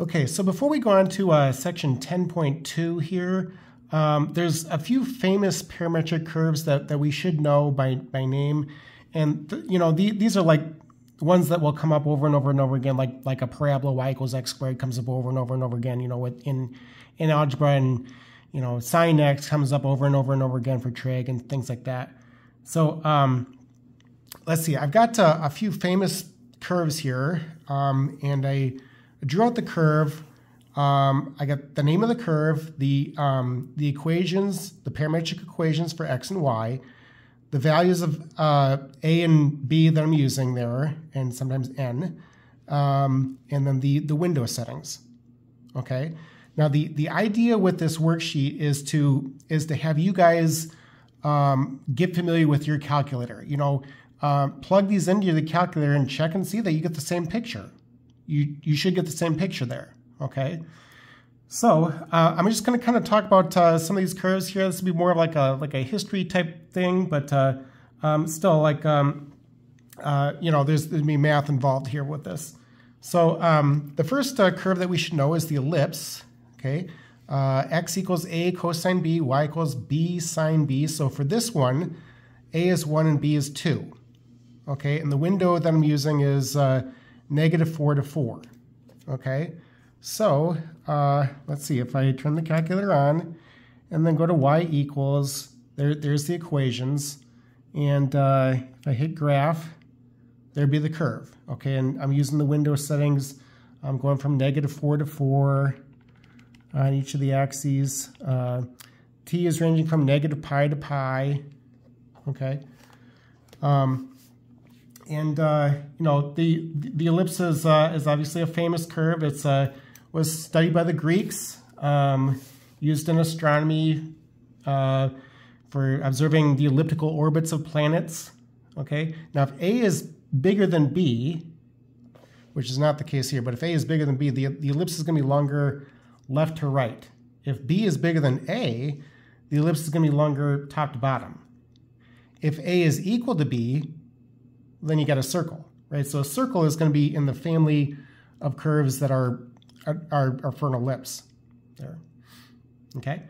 Okay, so before we go on to section 10.2 here, there's a few famous parametric curves that we should know by name. And, these are like ones that will come up over and over and over again, like a parabola y equals x squared comes up over and over and over again, in algebra, and, sine x comes up over and over and over again for trig and things like that. So let's see, I've got a few famous curves here, and I drew out the curve. I got the name of the curve, the equations, the parametric equations for x and y, the values of a and b that I'm using there, and sometimes n, and then the window settings. Okay. Now the idea with this worksheet is to have you guys get familiar with your calculator. Plug these into the calculator and check and see that you get the same picture. You should get the same picture there, okay? So I'm just going to kind of talk about some of these curves here. This will be more of like a history type thing, but still, like there's going to be math involved here with this. So the first curve that we should know is the ellipse, okay? X equals a cosine b, y equals b sine b. So for this one, a is 1 and b is 2, okay? And the window that I'm using is -4 to 4, okay? So let's see, if I turn the calculator on and then go to y equals, there's the equations, and if I hit graph, there'd be the curve, okay? And I'm using the window settings. I'm going from -4 to 4 on each of the axes. T is ranging from -pi to pi, okay? The ellipse is obviously a famous curve. It's was studied by the Greeks, used in astronomy for observing the elliptical orbits of planets. Okay. Now, if A is bigger than B, which is not the case here, but if A is bigger than B, the ellipse is going to be longer left to right. If B is bigger than A, the ellipse is going to be longer top to bottom. If A is equal to B, then you got a circle, right? So a circle is going to be in the family of curves that are for an ellipse there, okay?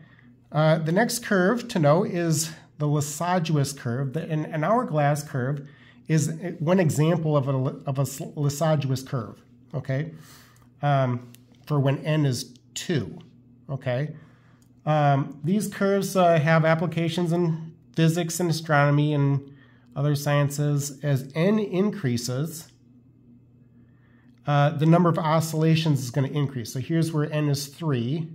The next curve to know is the Lissajous curve. An hourglass curve is one example of a Lissajous curve, okay? For when n is 2, okay? These curves have applications in physics and astronomy and other sciences. As n increases, the number of oscillations is going to increase. So here's where n is 3,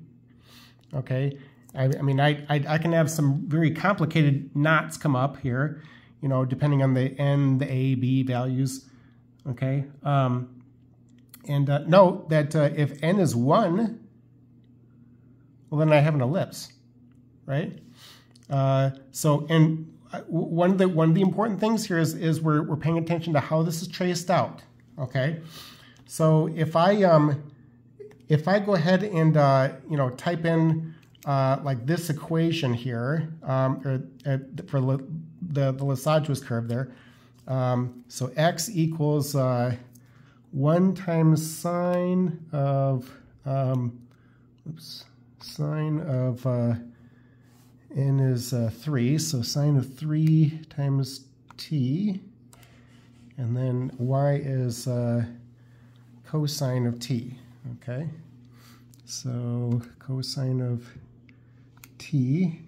okay? I mean, I can have some very complicated knots come up here, depending on the n, the a, b values, okay? Note that if n is 1, well, then I have an ellipse, right? One of the important things here is we're paying attention to how this is traced out, okay? So if I go ahead and type in like this equation here, for the Lissajous curve there, so x equals 1 times sine of n is 3, so sine of 3 times t, and then y is cosine of t, okay? So cosine of t,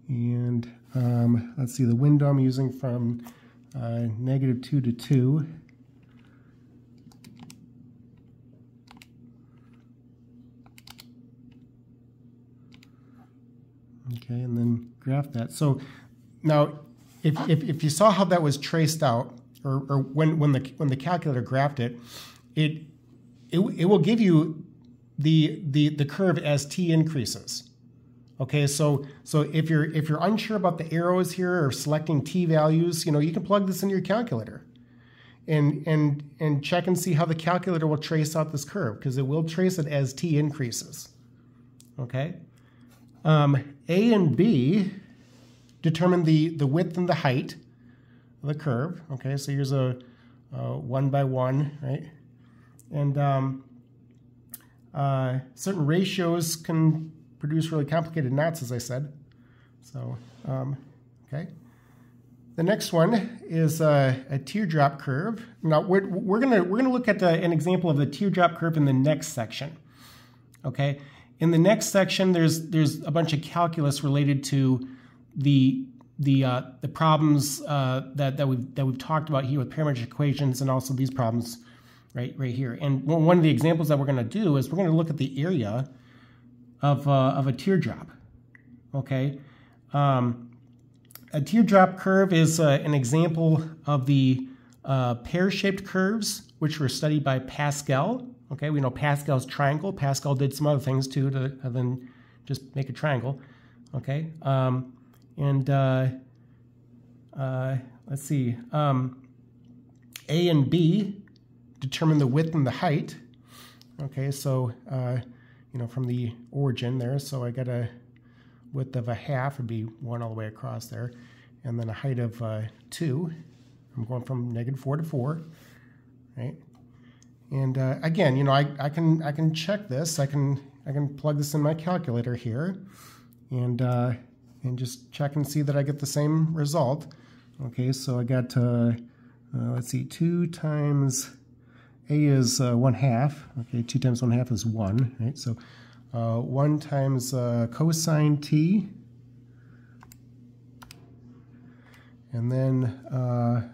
and let's see, the window I'm using from -2 to 2. Okay, and then graph that. So now, if you saw how that was traced out, or when the calculator graphed it, it will give you the curve as t increases. Okay, so if you're unsure about the arrows here or selecting t values, you can plug this into your calculator, and check and see how the calculator will trace out this curve, because it will trace it as t increases. Okay. A and B determine the width and the height of the curve. Okay, so here's a 1 by 1, right? And certain ratios can produce really complicated knots, as I said. So, okay. The next one is a teardrop curve. Now we're gonna look at an example of the teardrop curve in the next section. Okay. In the next section, there's a bunch of calculus related to the problems that we've talked about here with parametric equations, and also these problems right here. And one of the examples that we're going to do is we're going to look at the area of a teardrop. Okay. A teardrop curve is an example of the pear-shaped curves, which were studied by Pascal. Okay, we know Pascal's triangle. Pascal did some other things too to then just make a triangle. Okay, let's see. A and B determine the width and the height. Okay, so from the origin there, so I got a width of a half, would be 1 all the way across there, and then a height of 2. I'm going from -4 to 4, right? And again, I can check this. I can plug this in my calculator here, and just check and see that I get the same result. Okay, so I got let's see, 2 times A is 1/2. Okay, 2 times 1/2 is 1, right? So 1 times cosine t, and then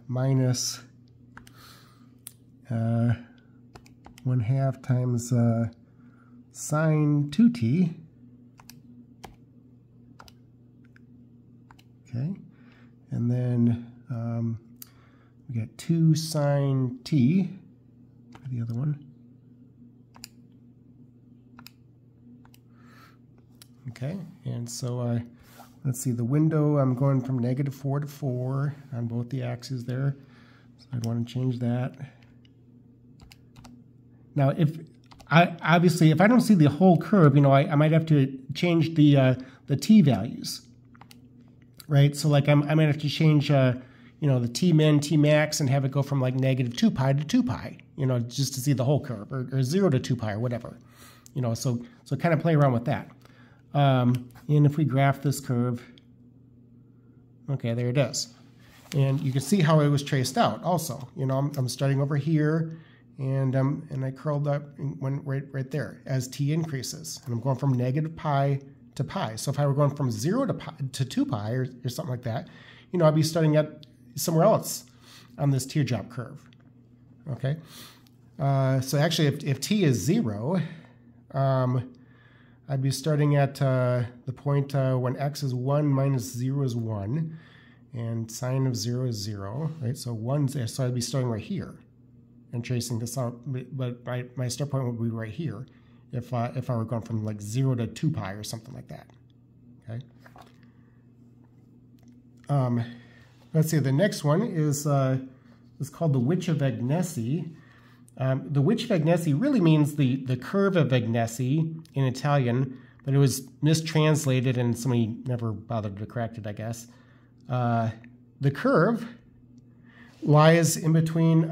minus 1/2 times sine 2t. Okay, and then we got 2 sine t for the other one. Okay, and so let's see, the window, I'm going from -4 to 4 on both the axes there, so I'd want to change that. Now, obviously, if I don't see the whole curve, I might have to change the t values, right? So like I might have to change the t min, t max, and have it go from like -2 pi to 2 pi, just to see the whole curve, or 0 to 2 pi, or whatever, so kind of play around with that. And if we graph this curve, okay, there it is. And you can see how it was traced out also. I'm starting over here, and I curled up and went right there as t increases. And I'm going from -pi to pi. So if I were going from 0 to 2 pi or something like that, I'd be starting at somewhere else on this teardrop curve. Okay? So actually, if t is 0, I'd be starting at the point when x is 1 minus 0 is 1, and sine of 0 is 0, right? So so I'd be starting right here and tracing this out, but my start point would be right here if I were going from like 0 to 2 pi or something like that. Okay. Let's see. The next one is called the Witch of Agnesi. The Witch of Agnesi really means the curve of Agnesi in Italian, but it was mistranslated and somebody never bothered to correct it, I guess. The curve lies in between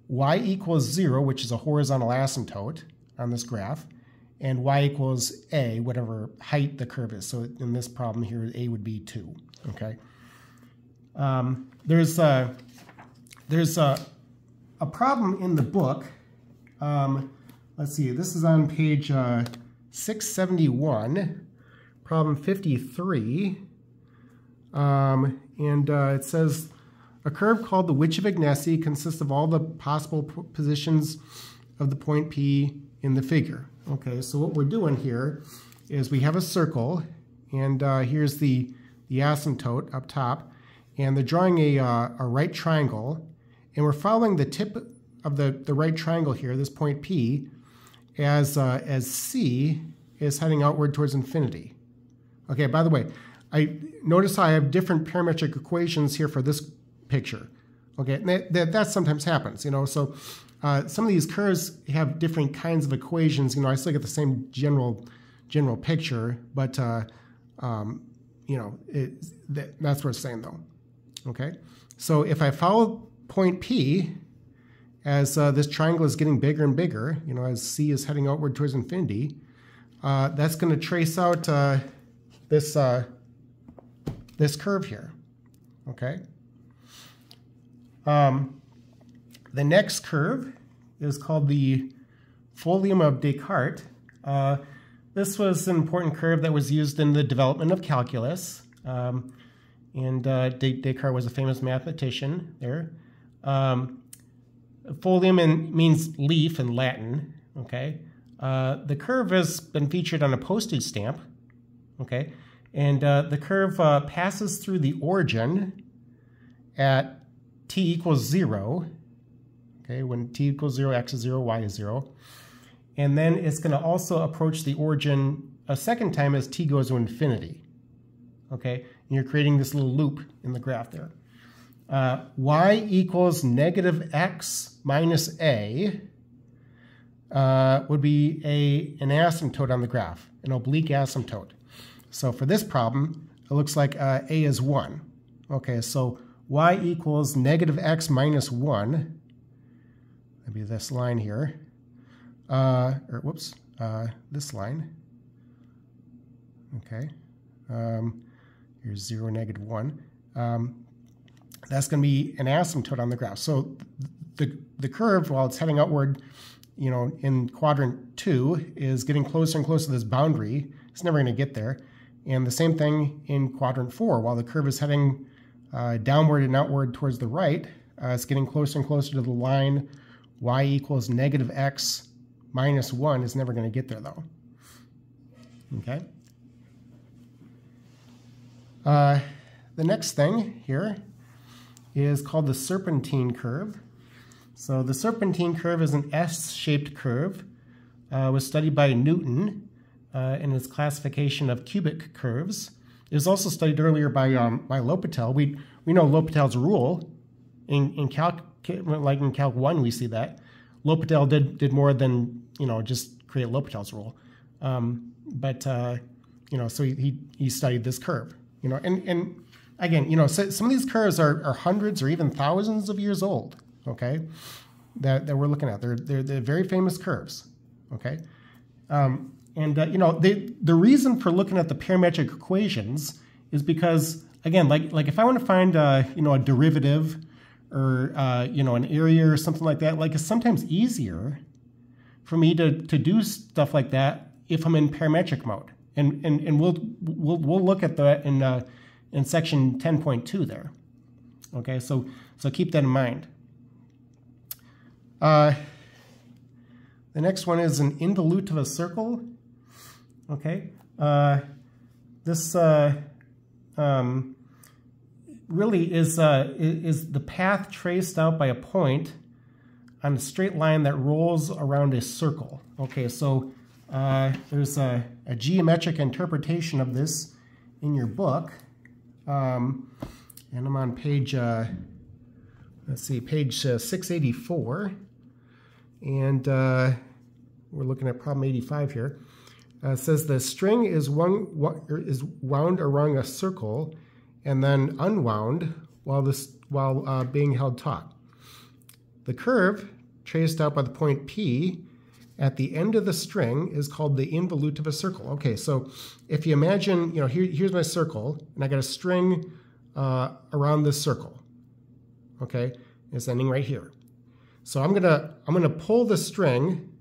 y equals 0, which is a horizontal asymptote on this graph, and y equals a, whatever height the curve is. So in this problem here, a would be 2. Okay. There's a problem in the book. Let's see, this is on page 671, problem 53, and it says, a curve called the Witch of Agnesi consists of all the possible positions of the point P in the figure. Okay, so what we're doing here is we have a circle, and here's the asymptote up top, and they're drawing a right triangle, and we're following the tip of the right triangle here, this point P, as C is heading outward towards infinity. Okay, by the way, I notice I have different parametric equations here for this picture. Okay, and that sometimes happens, so some of these curves have different kinds of equations. I still get the same general picture, but that's what it's saying though. Okay, so if I follow point P, as this triangle is getting bigger and bigger, as C is heading outward towards infinity, that's going to trace out this curve here, okay? The next curve is called the folium of Descartes. This was an important curve that was used in the development of calculus, and Descartes was a famous mathematician there. Folium means leaf in Latin, okay? The curve has been featured on a postage stamp, okay? And the curve passes through the origin at t equals 0, okay? When t equals 0, x is 0, y is 0. And then it's going to also approach the origin a second time as t goes to infinity, okay? And you're creating this little loop in the graph there. Y equals negative x minus a would be an asymptote on the graph, an oblique asymptote. So for this problem, it looks like a is 1. Okay, so y equals negative x minus 1. That'd be this line here. This line. Okay. Here's 0, negative 1. That's going to be an asymptote on the graph. So the curve, while it's heading outward, in quadrant 2, is getting closer and closer to this boundary. It's never going to get there. And the same thing in quadrant 4. While the curve is heading downward and outward towards the right, it's getting closer and closer to the line y equals negative x minus 1. Is never going to get there, though. Okay. The next thing here is called the serpentine curve. So the serpentine curve is an S-shaped curve. Was studied by Newton in his classification of cubic curves. It was also studied earlier by L'Hopital. We know L'Hopital's rule in Calc, like in Calc 1 we see that. L'Hopital did more than just create L'Hopital's rule. So he studied this curve. And again, so some of these curves are hundreds or even thousands of years old, okay, that we're looking at. They're very famous curves, okay? The reason for looking at the parametric equations is because, again, like if I want to find, a derivative or, an area or something like that, it's sometimes easier for me to do stuff like that if I'm in parametric mode. And we'll look at that in section 10.2 there. Okay, so keep that in mind. The next one is an involute of a circle. Okay, this really is the path traced out by a point on a straight line that rolls around a circle. Okay, so there's a geometric interpretation of this in your book, and I'm on page, page 684, and we're looking at problem 85 here. It says the string is wound around a circle and then unwound while being held taut. The curve traced out by the point P at the end of the string is called the involute of a circle. Okay, so if you imagine, here's my circle, and I got a string around this circle. Okay, it's ending right here. So I'm gonna pull the string,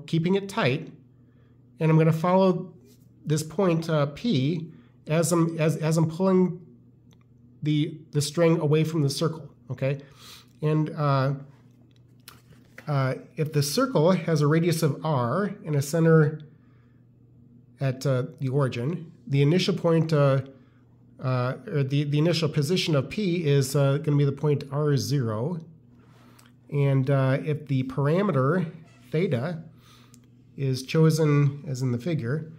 keeping it tight, and I'm gonna follow this point P as I'm pulling the string away from the circle. Okay, and if the circle has a radius of r and a center at the origin, the initial point, or the initial position of P is going to be the point r0. And if the parameter theta is chosen as in the figure,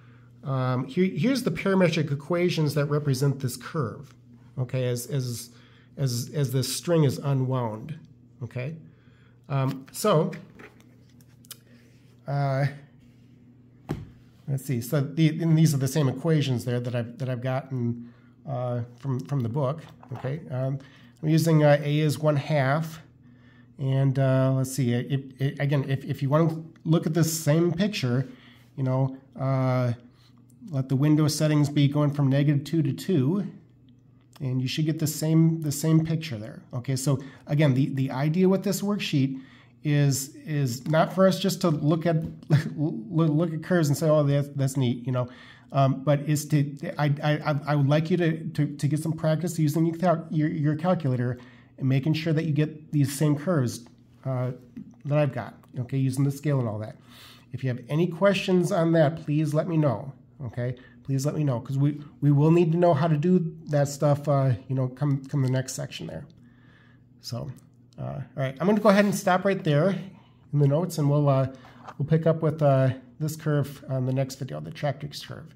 here's the parametric equations that represent this curve. Okay, as the string is unwound. Okay. Let's see. So and these are the same equations there that I've gotten from the book. Okay. I'm using A is 1/2. And let's see, if you want to look at this same picture, you know, let the window settings be going from -2 to 2, and you should get the same picture there. Okay, so again, the idea with this worksheet is not for us just to look at curves and say, oh, that's neat, you know, but is to I would like you to get some practice using your calculator and making sure that you get these same curves that I've got, okay, using the scale and all that. If you have any questions on that, please let me know, okay? Please let me know, because we will need to know how to do that stuff, you know, come the next section there. So, all right, I'm going to go ahead and stop right there in the notes, and we'll pick up with this curve on the next video, the tractrix curve.